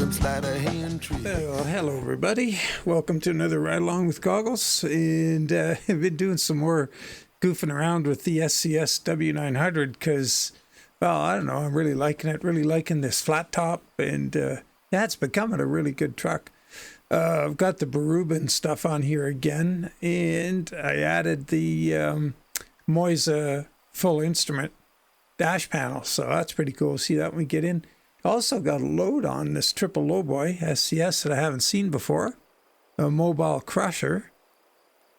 them slide a hand tree. Well, hello everybody. Welcome to another Ride Along with Goggles. And I've been doing some more goofing around with the SCS W900 because, well, I don't know, I'm really liking it. Really liking this flat top. And yeah, it's becoming a really good truck. I've got the Burubin stuff on here again. And I added the Moisa full instrument dash panel. So that's pretty cool. See that when we get in. Also got a load on this Triple Lowboy SCS that I haven't seen before. A mobile crusher,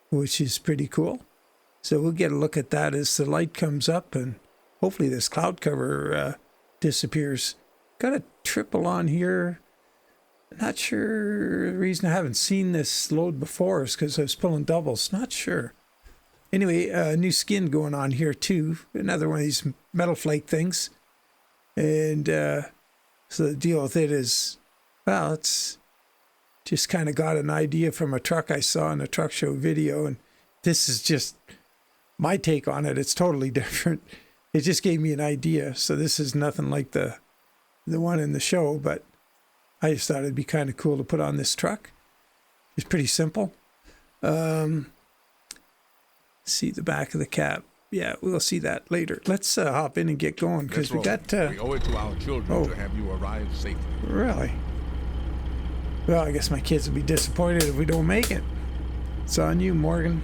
which is pretty cool. So we'll get a look at that as the light comes up and hopefully this cloud cover disappears. Got a triple on here. Not sure the reason I haven't seen this load before is because I was pulling doubles. Not sure. Anyway, a new skin going on here too. Another one of these metal flake things. And so the deal with it is, well, it's just kind of got an idea from a truck I saw in a truck show video. And this is just my take on it. It's totally different. It just gave me an idea. So this is nothing like the one in the show, but I just thought it'd be kind of cool to put on this truck. It's pretty simple. See the back of the cap. Yeah, we'll see that later. Let's hop in and get going because we got. We owe it to our children to have you arrive safely. Really? Well, I guess my kids will be disappointed if we don't make it. It's on you, Morgan.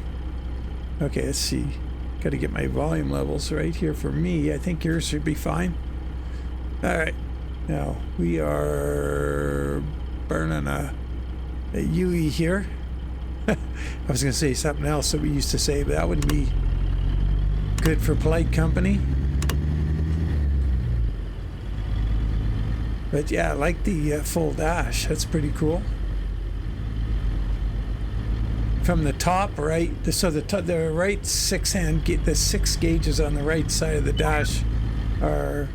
Okay, let's see. Got to get my volume levels right here for me. I think yours should be fine. All right. Now we are burning a UE here. I was going to say something else that we used to say, but that wouldn't be good for polite company. But yeah, I like the full dash. That's pretty cool. From the top right, so the right the 6 gauges on the right side of the dash are.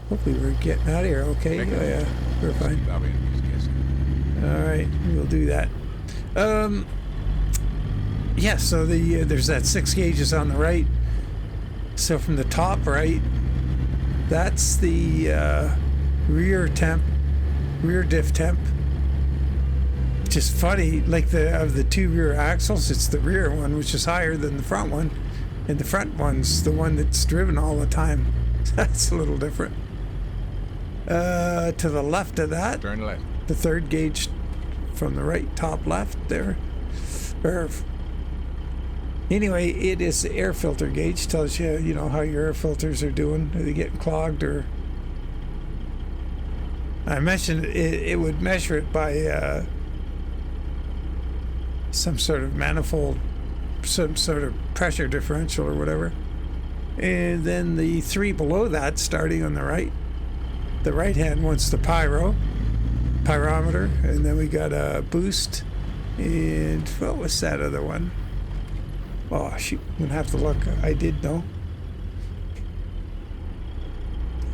Hopefully we're getting out of here. Okay. Oh yeah, we're fine. All right, we'll do that. Yeah, so there's that 6 gauges on the right. So from the top right, that's the rear diff temp. Just funny, like of the 2 rear axles, it's the rear one which is higher than the front one, and the front one's the one that's driven all the time. That's a little different. To the left of that, turn left. The 3rd gauge from the right top left there. Anyway, it is the air filter gauge. Tells you, you know, how your air filters are doing. Are they getting clogged or... I mentioned it would measure it by some sort of manifold, some sort of pressure differential or whatever. And then the 3 below that, starting on the right. The right hand one's the pyrometer, and then we got a boost. And what was that other one? Oh, shoot, I'm gonna have to look. I did know.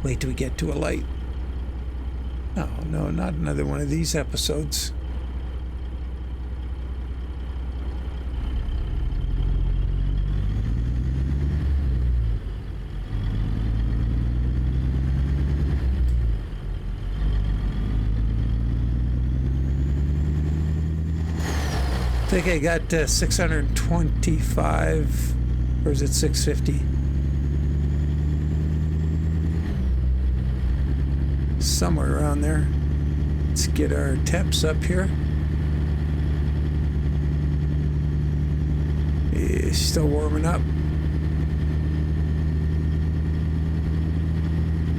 Wait till we get to a light. Oh, no, not another one of these episodes. I think I got 625, or is it 650? Somewhere around there. Let's get our temps up here. It's still warming up.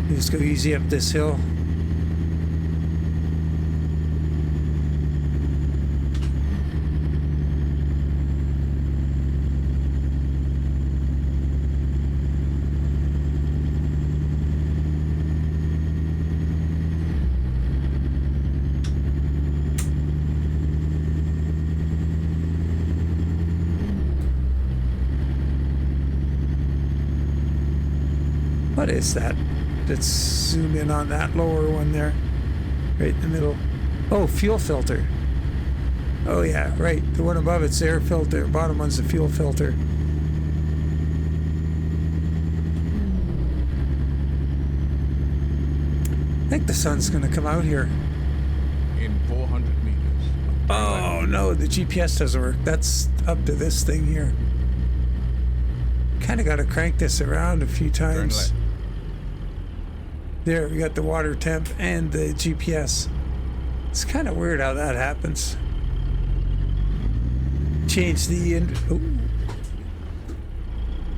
Just go easy up this hill. What is that? Let's zoom in on that lower one there. Right in the middle. Oh, fuel filter. Oh yeah, right. The one above it's air filter. Bottom one's the fuel filter. think the sun's going to come out here. In 400 meters. Oh no, the GPS doesn't work. That's up to this thing here. Kind of got to crank this around a few times. There, we got the water temp and the GPS. It's kind of weird how that happens. Change the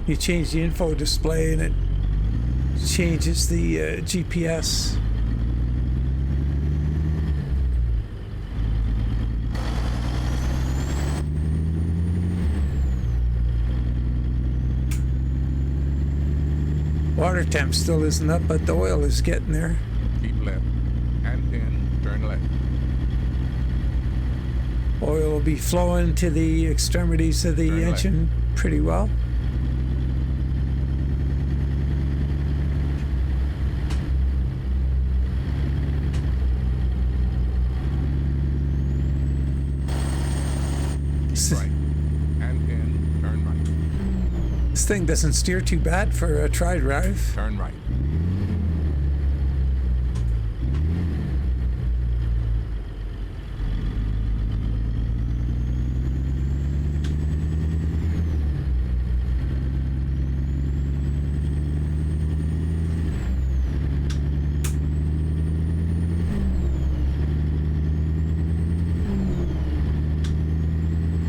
you change the info display and it changes the GPS. Water temp still isn't up, but the oil is getting there. Keep left. And then turn left. Oil will be flowing to the extremities of the engine pretty well. Keep right. And then turn right. This thing doesn't steer too bad for a tri-drive. Turn right.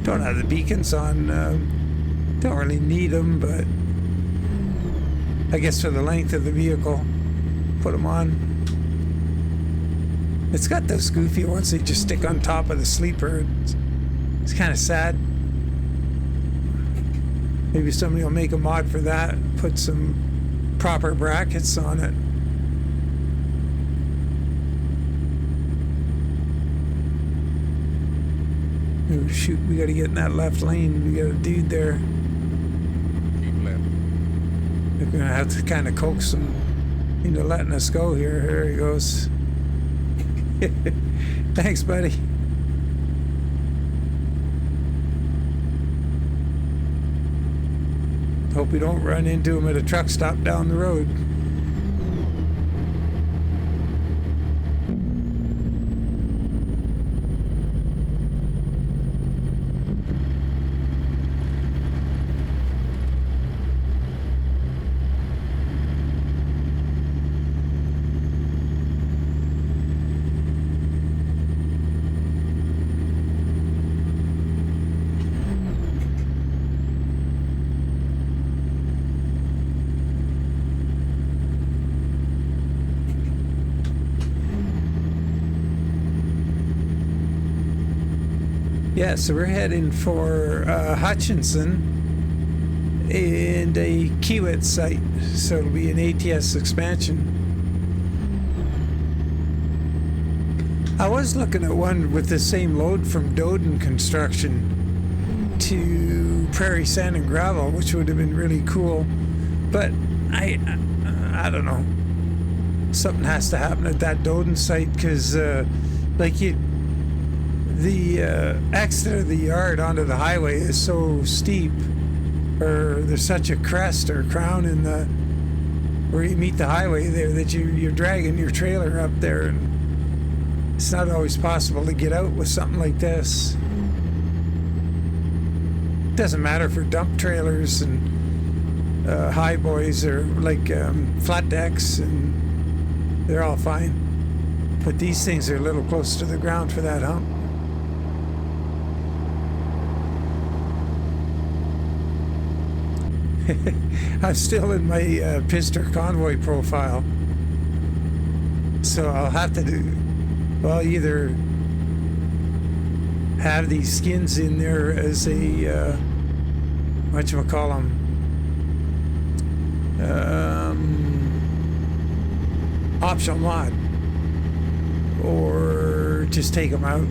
Don't have the beacons on. Don't really need them, but I guess for the length of the vehicle, put them on. It's got those goofy ones that just stick on top of the sleeper. It's kind of sad. Maybe somebody will make a mod for that, put some proper brackets on it. Oh shoot, we gotta get in that left lane. We got a dude there. Keep left. We're gonna have to kind of coax him into letting us go here. Here he goes. Thanks, buddy. Hope we don't run into him at a truck stop down the road. Yeah, so we're heading for Hutchinson and a Kiewit site. So it'll be an ATS expansion. I was looking at one with the same load from Doden Construction to Prairie Sand and Gravel, which would have been really cool. But I don't know. Something has to happen at that Doden site because, like the exit of the yard onto the highway is so steep, or there's such a crest or crown in the where you meet the highway there that you're dragging your trailer up there, and it's not always possible to get out with something like this. It doesn't matter for dump trailers and high boys or like flat decks, and they're all fine. But these things are a little close to the ground for that hump. I'm still in my Pister convoy profile, so I'll have to either have these skins in there as a whatchamacallem, optional mod, or just take them out.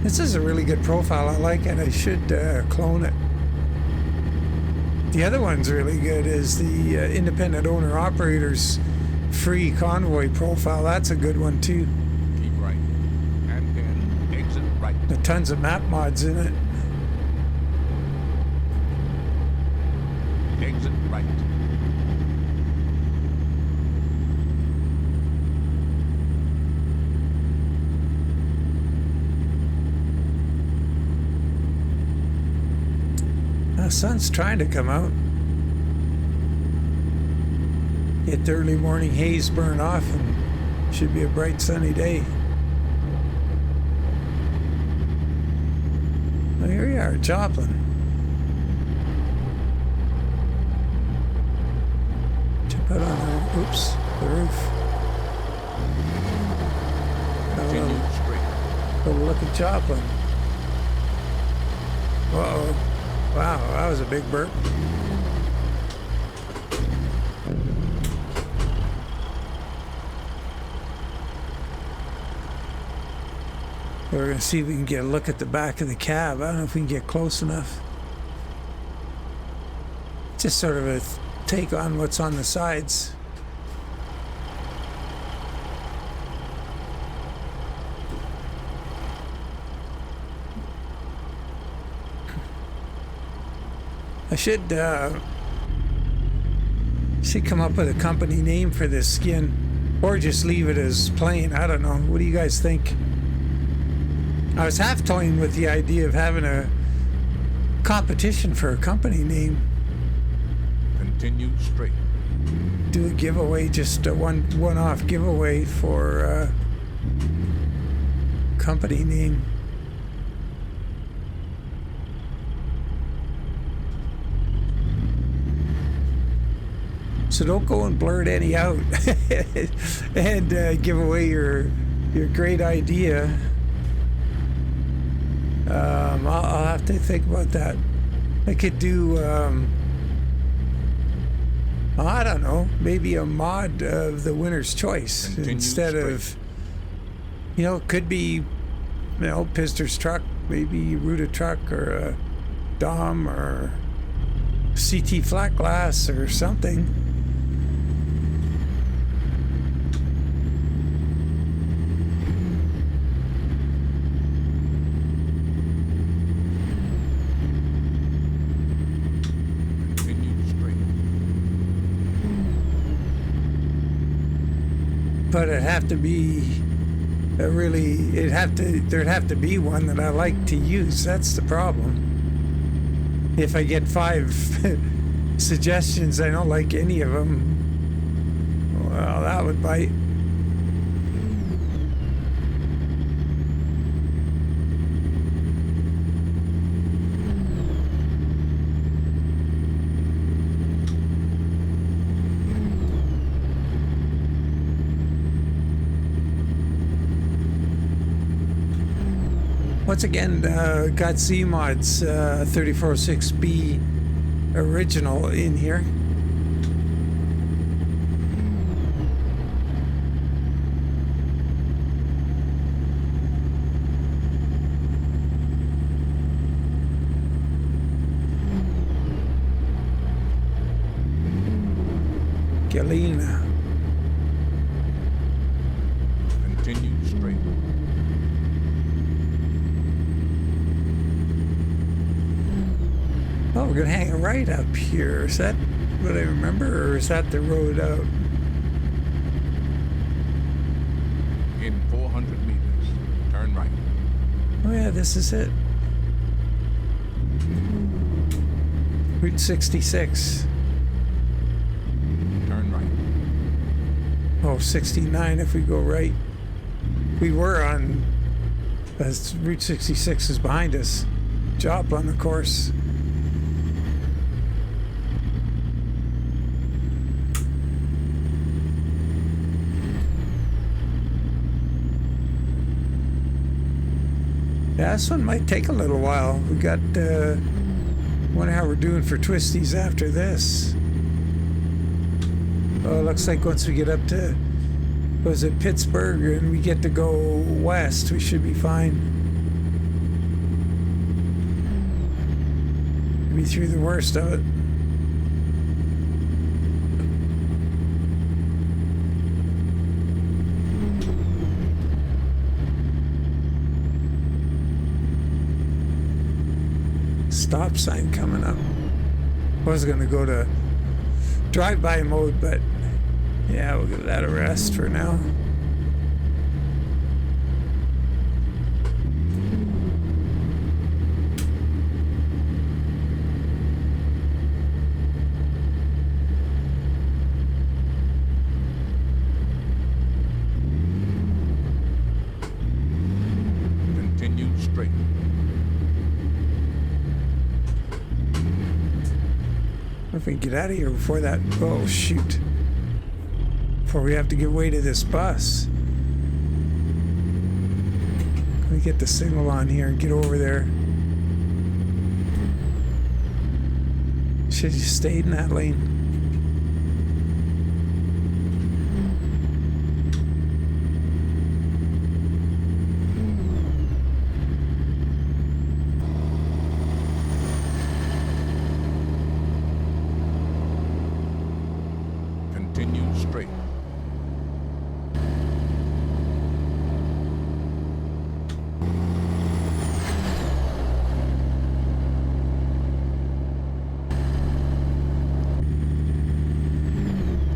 This is a really good profile. I like it. I should clone it. The other one's really good is the independent owner operators free convoy profile. That's a good one too. Keep right. And then exit right. There are tons of map mods in it. Exit right. The sun's trying to come out. Get the early morning haze burn off and should be a bright sunny day. Well, here we are, Joplin. Jump out on the, oops, the roof. Continue straight. Go look at Joplin. Uh-oh. Wow, that was a big burp. We're going to see if we can get a look at the back of the cab. I don't know if we can get close enough. Just sort of a take on what's on the sides. I should come up with a company name for this skin, or just leave it as plain. I don't know. What do you guys think? I was half toying with the idea of having a competition for a company name. Continue straight. Do a giveaway, just a one-off giveaway for company name. So don't go and blurt any out and give away your great idea. I'll have to think about that. I could do, I don't know, maybe a mod of the winner's choice. Continue Instead straight. of, it could be, Pister's truck, maybe Ruta truck or a Dom or CT flat glass or something. But it'd have to be there'd have to be one that I like to use. That's the problem. If I get 5 suggestions, I don't like any of them, well, that would bite. Once again, got CMod's 3406B original in here. Galena. Continue straight. Oh, we're gonna hang it right up here. Is that what I remember, or is that the road out? In 400 meters, turn right. Oh yeah, this is it. Route 66. Turn right. Oh, 69 if we go right. We were on, Route 66 is behind us. Joplin, of course. Yeah, this one might take a little while. We got, wonder how we're doing for twisties after this. Oh, it looks like once we get up to, was it Pittsburgh, and we get to go west, we should be fine. Be through the worst of it. Stop sign coming up. I was going to go to drive-by mode, but yeah, we'll give that a rest for now. we can get out of here before that. Oh, shoot. Before we have to give way to this bus. Let me get the signal on here and get over there. Should have stayed in that lane. Continue straight.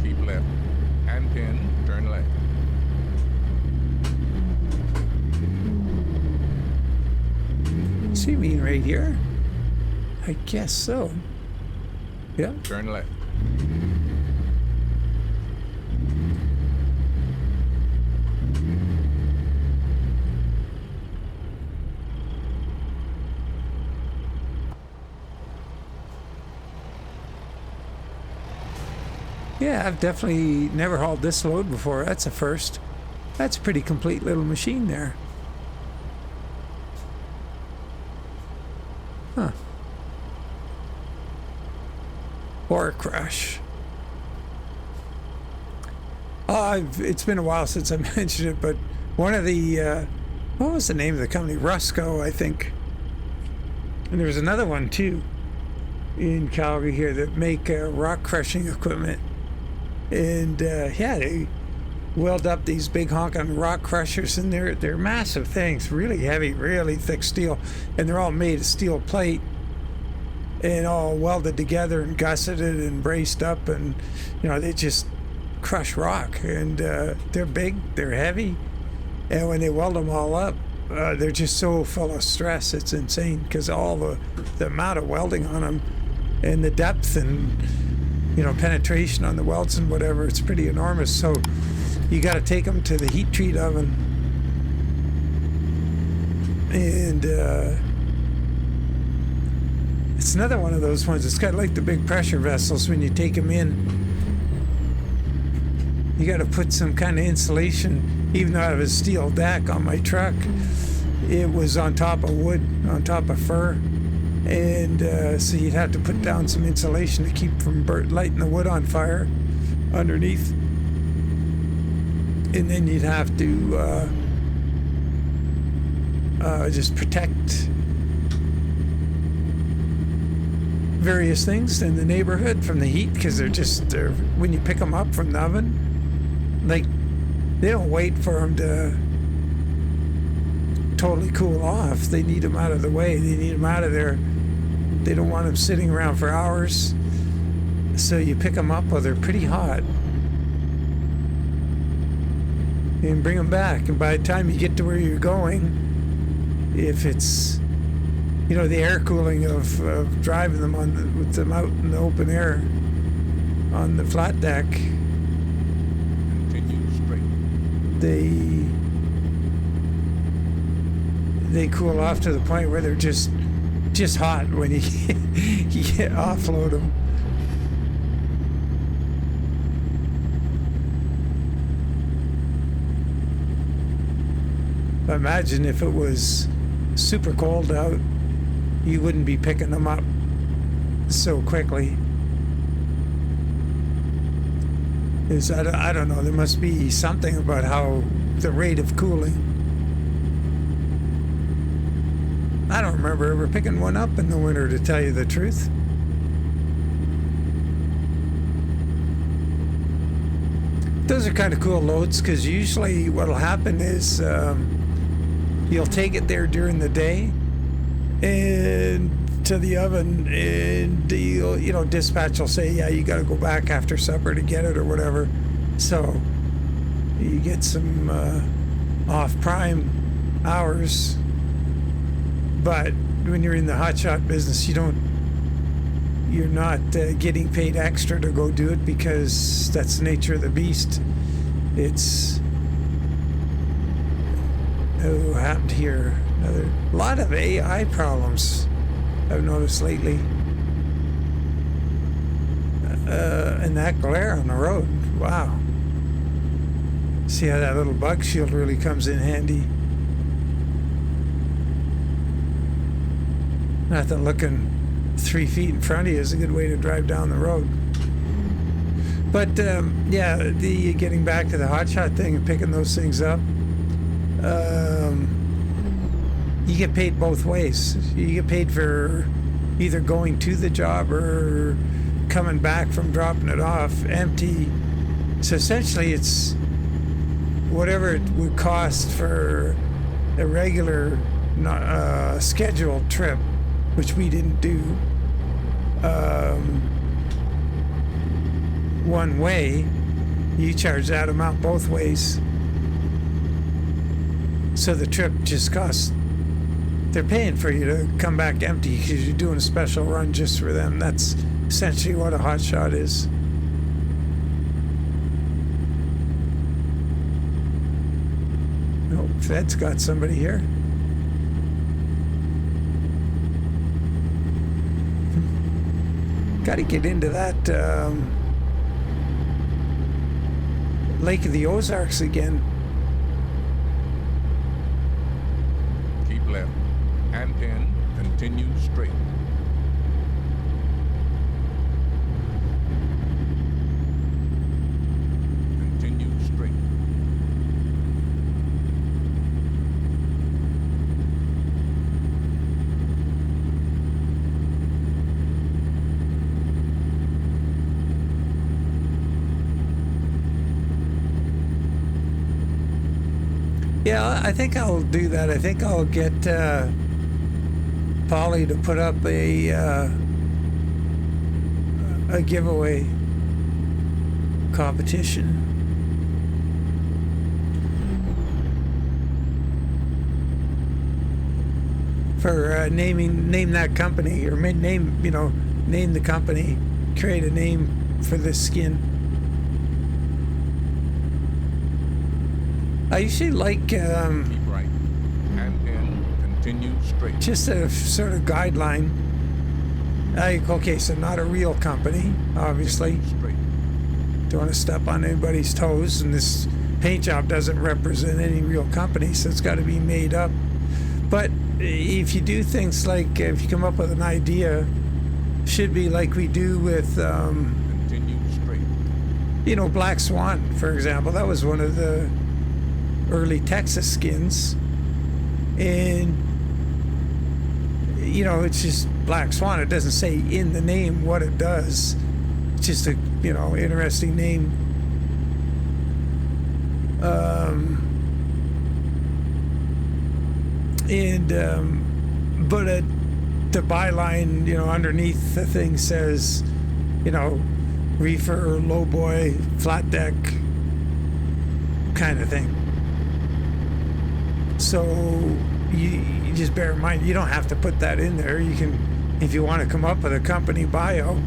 Keep left and in, turn left. So you mean right here? I guess so. Yeah. Turn left. Yeah, I've definitely never hauled this load before. That's a first. That's a pretty complete little machine there. Huh. Ore crush. It's been a while since I mentioned it, but one of the, what was the name of the company? Rusco, I think. And there was another one too in Calgary here that make rock crushing equipment. And yeah, they weld up these big honking rock crushers, and they're massive things, really heavy, really thick steel, and they're all made of steel plate and all welded together and gusseted and braced up, and you know, they just crush rock. And they're big, they're heavy, and when they weld them all up, they're just so full of stress, it's insane, because all the amount of welding on them and the depth and, you know, penetration on the welds and whatever, it's pretty enormous. So you got to take them to the heat treat oven, and it's another one of those ones. It's kind of like the big pressure vessels. When you take them in, you got to put some kind of insulation. Even though I have a steel deck on my truck, it was on top of wood, on top of fir. And so you'd have to put down some insulation to keep from lighting the wood on fire underneath. And then you'd have to just protect various things in the neighborhood from the heat, because they're when you pick them up from the oven, like, they don't wait for them to totally cool off. They need them out of the way. They need them out of there. They don't want them sitting around for hours. So you pick them up while they're pretty hot and bring them back. And by the time you get to where you're going, if it's, you know, the air cooling of driving them with them out in the open air on the flat deck, Continue straight. they cool off to the point where they're just hot when you offload them. Imagine if it was super cold out, you wouldn't be picking them up so quickly. I don't know, there must be something about how the rate of cooling. I don't remember ever picking one up in the winter, to tell you the truth. Those are kind of cool loads, because usually what'll happen is you'll take it there during the day and to the oven, and you know, dispatch will say, yeah, you got to go back after supper to get it or whatever. So you get some off prime hours. But when you're in the hotshot business, you're not getting paid extra to go do it, because that's the nature of the beast. It's, what happened here? A lot of AI problems I've noticed lately. And that glare on the road. Wow. See how that little bug shield really comes in handy. Nothing looking 3 feet in front of you is a good way to drive down the road. But yeah, the getting back to the hotshot thing and picking those things up, you get paid both ways. You get paid for either going to the job or coming back from dropping it off empty. So essentially it's whatever it would cost for a regular scheduled trip, which we didn't do, one way, you charge that amount both ways. So the trip just costs, they're paying for you to come back empty because you're doing a special run just for them. That's essentially what a hotshot is. Oh, Fed's got somebody here. Got to get into that Lake of the Ozarks again. Keep left and then continue straight. Continue straight. Yeah, I think I'll do that. I think I'll get Polly to put up a giveaway competition. For name that company, or name the company, create a name for this skin. I usually like Keep right and then continue straight. just a sort of guideline. Okay, so not a real company, obviously. Straight. Don't want to step on anybody's toes, and this paint job doesn't represent any real company, so it's got to be made up. But if you do things like, if you come up with an idea, should be like we do with, Continue straight. Black Swan, for example. That was one of the early Texas skins, and it's just Black Swan. It doesn't say in the name what it does. It's just a interesting name. But the byline underneath the thing says reefer, lowboy, flat deck kind of thing. So you just bear in mind, you don't have to put that in there. You can, if you want to come up with a company bio,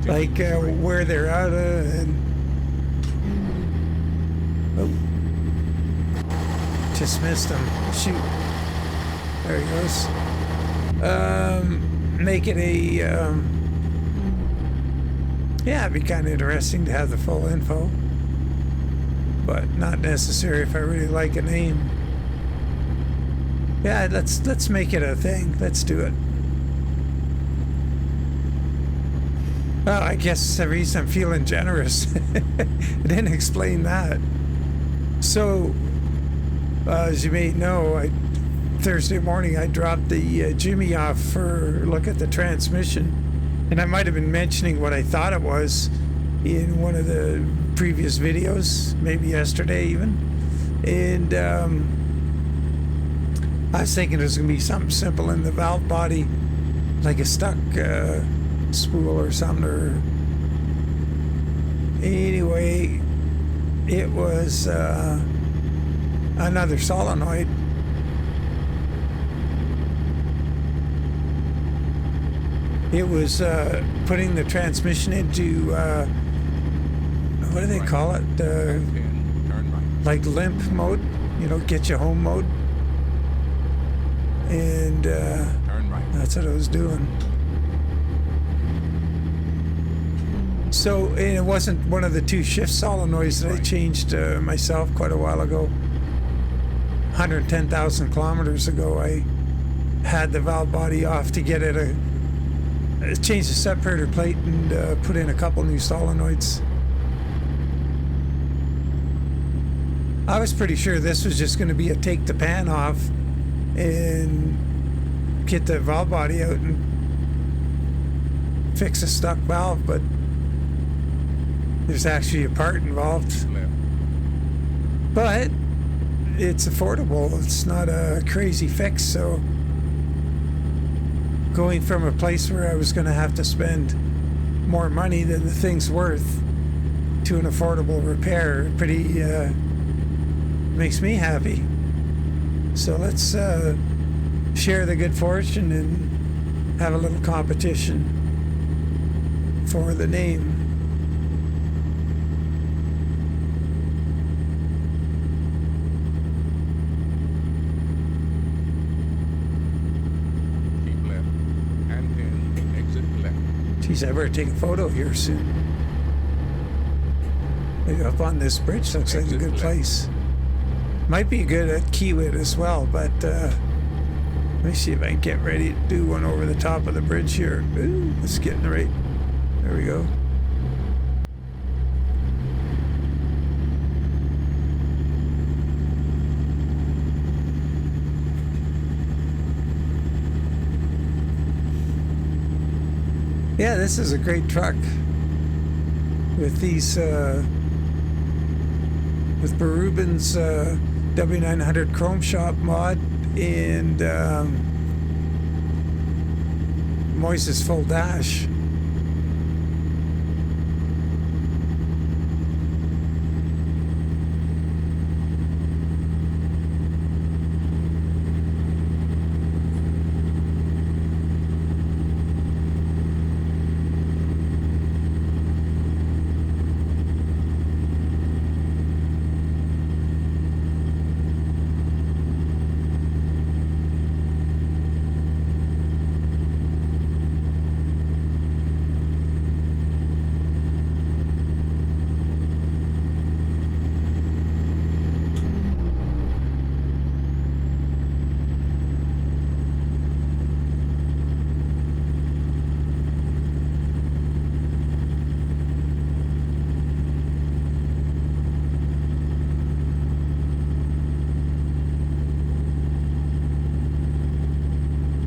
like where they're out of, and just missed him. Shoot, there he goes. Make it a it'd be kind of interesting to have the full info, but not necessary if I really like a name. Yeah, let's make it a thing. Let's do it. Well, I guess the reason I'm feeling generous, I didn't explain that. So, as you may know, Thursday morning I dropped the Jimmy off for a look at the transmission, and I might have been mentioning what I thought it was in one of the previous videos, maybe yesterday even, and I was thinking it was going to be something simple in the valve body, like a stuck spool or something. Or anyway, it was another solenoid. It was putting the transmission into what do they call it? Turn right. Like limp mode, get you home mode. And Turn right. that's what I was doing. So and it wasn't one of the two shift solenoids that I changed myself quite a while ago. 110,000 kilometers ago, I had the valve body off to get it change the separator plate and put in a couple new solenoids. I was pretty sure this was just going to be a take the pan off and get the valve body out and fix a stuck valve, but there's actually a part involved. But it's affordable. It's not a crazy fix, so going from a place where I was going to have to spend more money than the thing's worth to an affordable repair pretty makes me happy. So let's share the good fortune and have a little competition for the name. Geez, I better take a photo here soon. Maybe up on this bridge looks like a good place. Might be good at Kiewit as well, but let me see if I can get ready to do one over the top of the bridge here. Ooh, let's get in the right. There we go. Yeah, this is a great truck with these with Burubin's W900 Chrome Shop mod and Moise's full dash.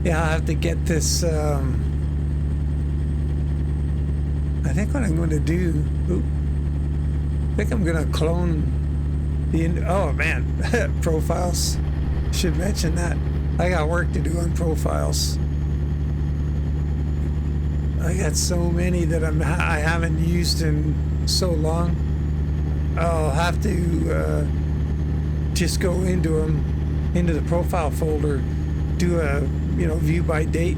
Yeah, I'll have to get this, I think what I'm going to do, I think I'm going to clone the, oh man, profiles. Should mention that. I got work to do on profiles. I got so many that I haven't used in so long. I'll have to just go into them, into the profile folder, do a view by date.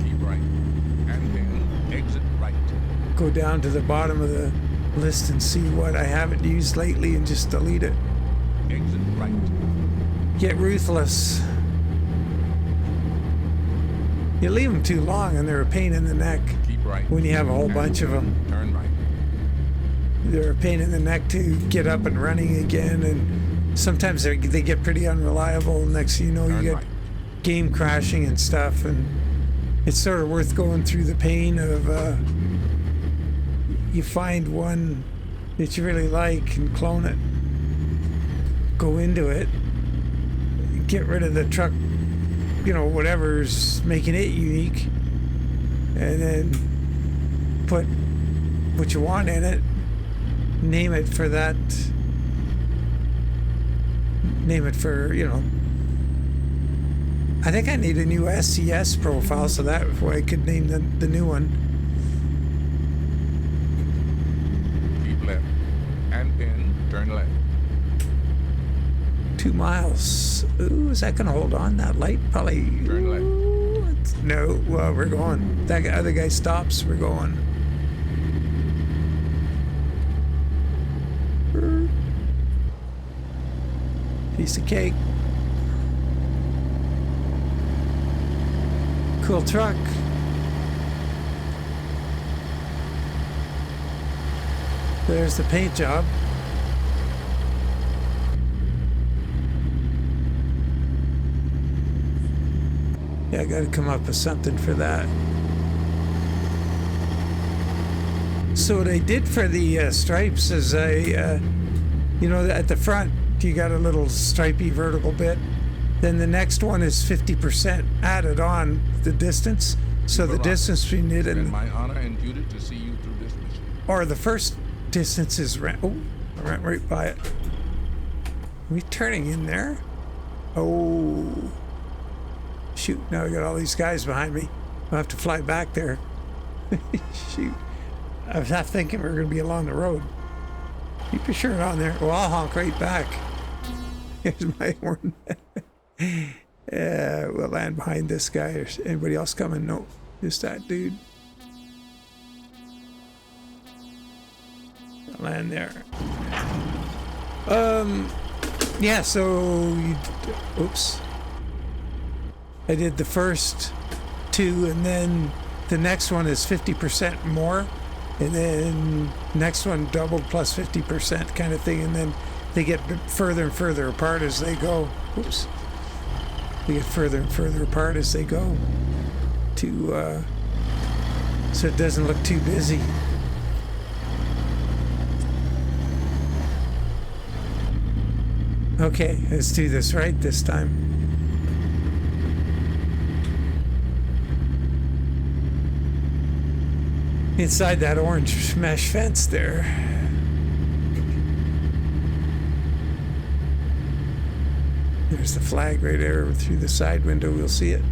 Keep right, and then exit right. Go down to the bottom of the list and see what I haven't used lately and just delete it. Exit right. Get ruthless. You leave them too long and they're a pain in the neck. Keep right. When you have a whole bunch of them. Turn right. They're a pain in the neck to get up and running again, and sometimes they get pretty unreliable. Next thing you know, you get game crashing and stuff, and it's sort of worth going through the pain of you find one that you really like and clone it, go into it, get rid of the truck, whatever's making it unique, and then put what you want in it, name it for that, I think I need a new SCS profile, so that way I could name the new one. Keep left, and then turn left. 2 miles. Ooh, is that gonna hold on, that light? Probably. Turn left. No, well, we're going. That other guy stops, we're going. Piece of cake. Cool truck. There's the paint job. Yeah, I gotta come up with something for that. So what I did for the stripes is you know, at the front, you got a little stripy vertical bit. Then the next one is 50% added on the distance. So the distance between it and... my honor and duty to see you through this mission. Or the first distance is... Oh, I went right by it. Are we turning in there? Oh. Shoot, now I got all these guys behind me. I'll have to fly back there. Shoot. I was half thinking we were going to be along the road. Keep your shirt on there. Well, I'll honk right back. Here's my horn. Yeah, we'll land behind this guy. Is anybody else coming? No, just that dude. I'll land there. Yeah, so... Oops. I did the first two, and then the next one is 50% more. And then next one doubled plus 50% kind of thing, and then they get further and further apart as they go. Oops. They get further and further apart as they go to so it doesn't look too busy. Okay, let's do this right this time. Inside that orange mesh fence there. There's the flag right there through the side window. We'll see it.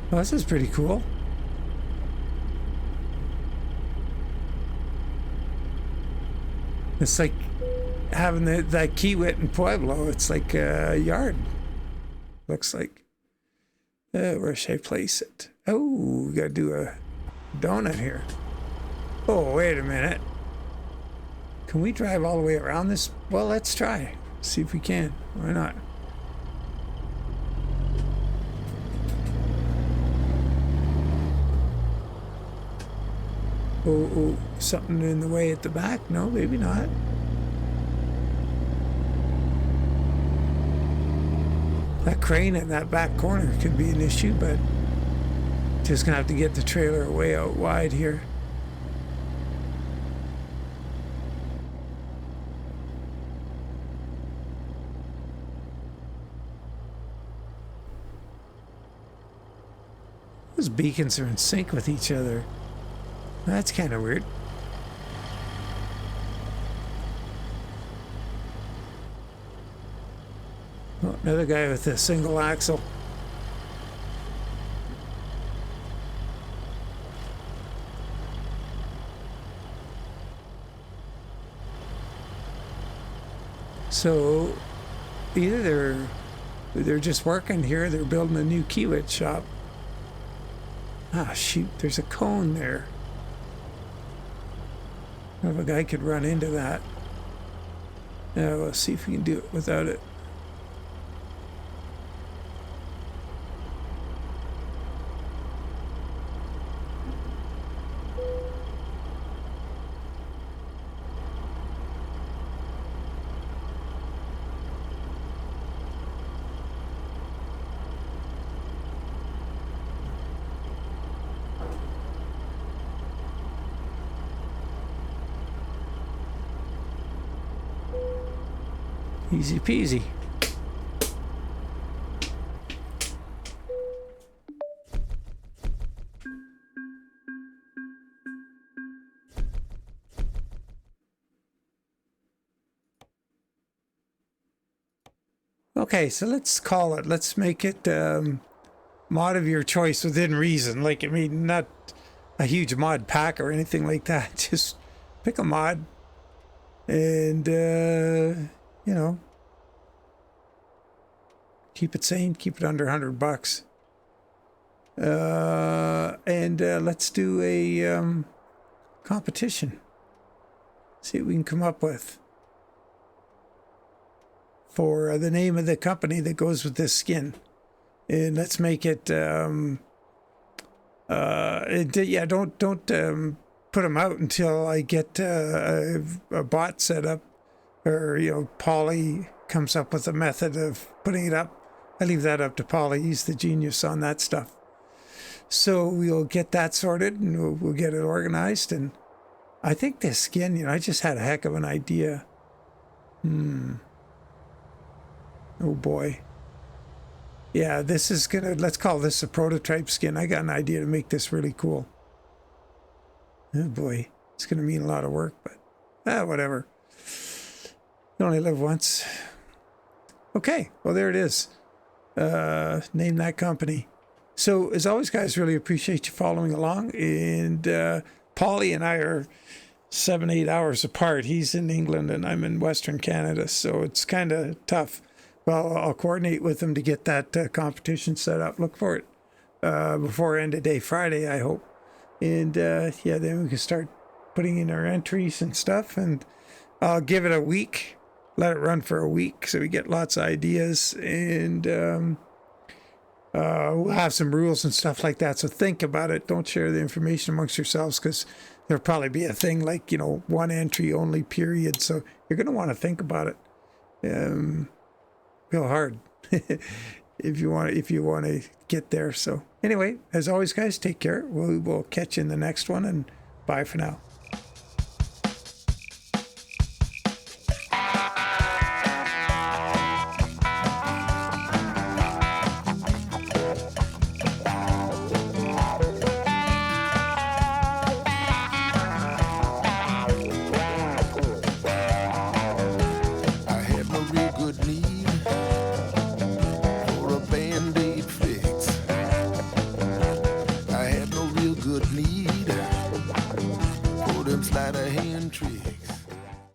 Well, this is pretty cool. It's like having that kiwit in Pueblo. It's like a yard. Looks like. Where should I place it? Oh, we gotta do a donut here. Oh, wait a minute. Can we drive all the way around this? Well, let's try. See if we can. Why not? Oh, something in the way at the back? No, maybe not. That crane in that back corner could be an issue, but just gonna have to get the trailer way out wide here. Those beacons are in sync with each other. That's kind of weird. Oh, another guy with a single axle. So either they're just working here, they're building a new kiwit shop. Ah, shoot, there's a cone there. If a guy could run into that. Yeah, we'll see if we can do it without it. Easy peasy. Okay, so let's call it. Let's make it mod of your choice within reason. Like, I mean, not a huge mod pack or anything like that. Just pick a mod and, you know, keep it sane, keep it under $100. And let's do a competition. See what we can come up with for the name of the company that goes with this skin. And let's make it, don't put them out until I get a bot set up, or, you know, Polly comes up with a method of putting it up. I leave that up to Polly. He's the genius on that stuff. So we'll get that sorted, and we'll get it organized. And I think this skin, you know, I just had a heck of an idea. Oh boy. Yeah, this is gonna, let's call this a prototype skin. I got an idea to make this really cool. Oh boy, it's gonna mean a lot of work, but whatever. You only live once. Okay, well there it is. Name that company. So as always, guys, really appreciate you following along. And Polly and I are 7-8 hours apart. He's in England and I'm in Western Canada, so it's kind of tough. Well, I'll coordinate with him to get that competition set up. Look for it before end of day Friday, I hope. And yeah, then we can start putting in our entries and stuff. And I'll give it a week, let it run for a week, so we get lots of ideas. And we'll have some rules and stuff like that. So think about it. Don't share the information amongst yourselves, because there'll probably be a thing like, you know, one entry only, period. So you're going to want to think about it. Real hard if you want to get there. So anyway, as always, guys, take care. We will catch you in the next one, and bye for now. Slider